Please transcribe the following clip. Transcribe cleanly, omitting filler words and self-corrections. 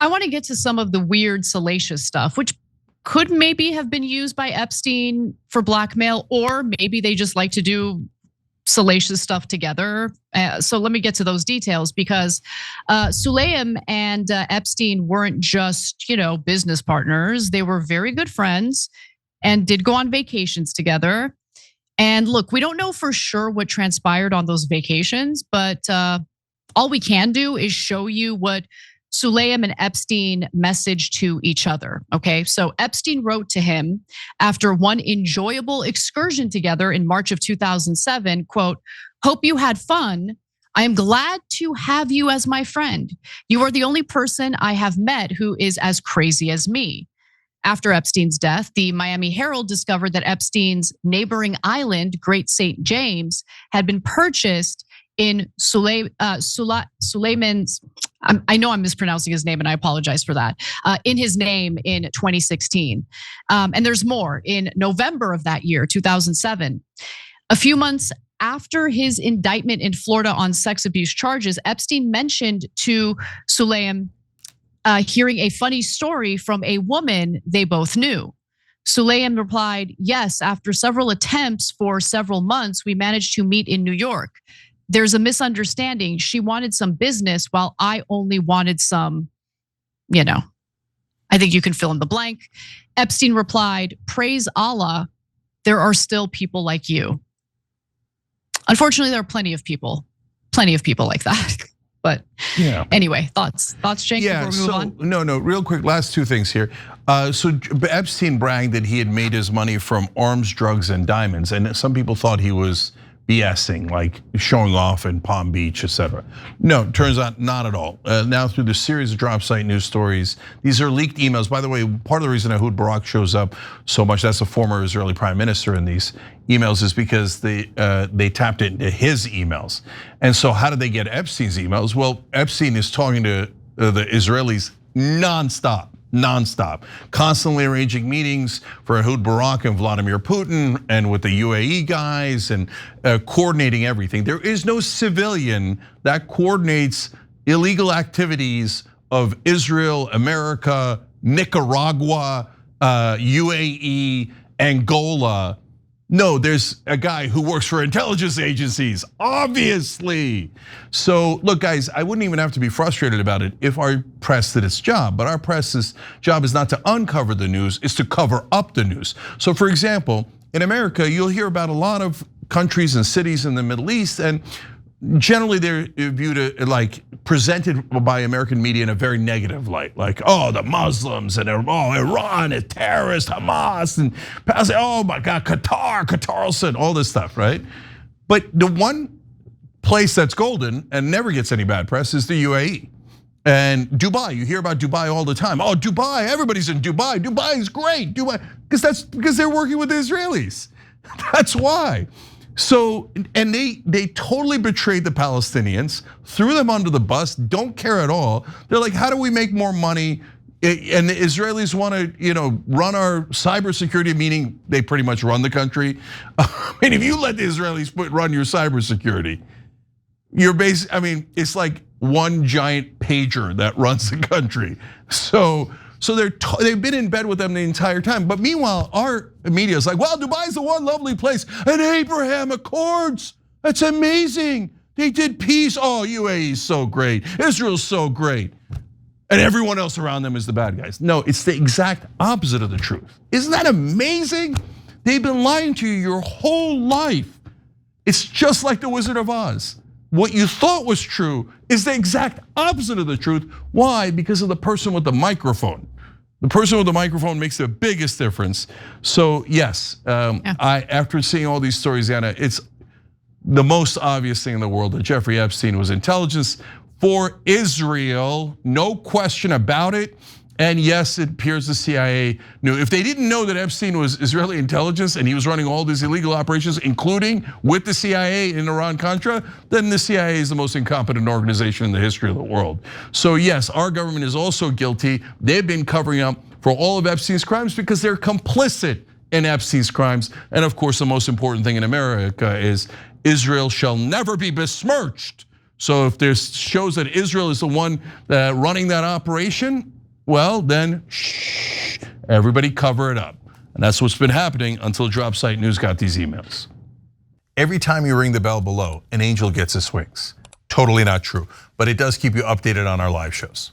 I want to get to some of the weird, salacious stuff, which could maybe have been used by Epstein for blackmail, or maybe they just like to do salacious stuff together. So let me get to those details, because Sulaim and Epstein weren't just, business partners. They were very good friends and did go on vacations together. And look, we don't know for sure what transpired on those vacations, but all we can do is show you what Sulaim and Epstein messaged to each other, okay? So Epstein wrote to him after one enjoyable excursion together in March of 2007, quote, "Hope you had fun. I am glad to have you as my friend. You are the only person I have met who is as crazy as me." After Epstein's death, the Miami Herald discovered that Epstein's neighboring island, Great St. James, had been purchased in Sulaiman's, I know I'm mispronouncing his name and I apologize for that, in his name in 2016. And there's more. In November of that year, 2007, a few months after his indictment in Florida on sex abuse charges, Epstein mentioned to Sulaim hearing a funny story from a woman they both knew. Sulaim replied, "Yes, after several attempts for several months, we managed to meet in New York. There's a misunderstanding. She wanted some business while I only wanted some, I think you can fill in the blank." Epstein replied, "Praise Allah, there are still people like you." Unfortunately, there are plenty of people like that. But anyway, thoughts, Jake, before we move on? No, real quick, last two things here. So Epstein bragged that he had made his money from arms, drugs, and diamonds. And some people thought he was BSing, like showing off in Palm Beach, etc. No, turns out not at all. Now through the series of drop site news stories, these are leaked emails. By the way, part of the reason Ehud Barak shows up so much, that's a former Israeli prime minister in these emails, is because they tapped into his emails. And so how did they get Epstein's emails? Well, Epstein is talking to the Israelis nonstop, constantly arranging meetings for Ehud Barak and Vladimir Putin and with the UAE guys and coordinating everything. There is no civilian that coordinates illegal activities of Israel, America, Nicaragua, UAE, Angola. No, there's a guy who works for intelligence agencies, obviously. So look, guys, I wouldn't even have to be frustrated about it if our press did its job. But our press's job is not to uncover the news, it's to cover up the news. So for example, in America, you'll hear about a lot of countries and cities in the Middle East, and generally they're viewed like presented by American media in a very negative light, like, oh, the Muslims and Iran is terrorist, Hamas, and oh my God, Qatar, all this stuff, right? But the one place that's golden and never gets any bad press is the UAE. And Dubai, you hear about Dubai all the time. Oh, Dubai, everybody's in Dubai. Dubai is great, Dubai, because they're working with the Israelis. That's why. So, and they totally betrayed the Palestinians, threw them under the bus, don't care at all. They're like, how do we make more money? And the Israelis want to, run our cybersecurity, meaning they pretty much run the country. I mean, if you let the Israelis run your cybersecurity, you're it's like one giant pager that runs the country. So they've been in bed with them the entire time. But meanwhile, our media is like, well, Dubai's the one lovely place. And Abraham Accords, that's amazing. They did peace. Oh, UAE is so great. Israel's so great. And everyone else around them is the bad guys. No, it's the exact opposite of the truth. Isn't that amazing? They've been lying to you your whole life. It's just like the Wizard of Oz. What you thought was true is the exact opposite of the truth. Why? Because of the person with the microphone. The person with the microphone makes the biggest difference. So yes, after seeing all these stories, Anna, it's the most obvious thing in the world that Jeffrey Epstein was intelligence for Israel, no question about it. And yes, it appears the CIA knew. If they didn't know that Epstein was Israeli intelligence and he was running all these illegal operations, including with the CIA in Iran-Contra, then the CIA is the most incompetent organization in the history of the world. So yes, our government is also guilty. They've been covering up for all of Epstein's crimes because they're complicit in Epstein's crimes. And of course, the most important thing in America is Israel shall never be besmirched So if there's shows that Israel is the one running that operation, well then, shh, everybody cover it up. And that's what's been happening until Drop Site News got these emails. Every time you ring the bell below, an angel gets his wings. Totally not true, but it does keep you updated on our live shows.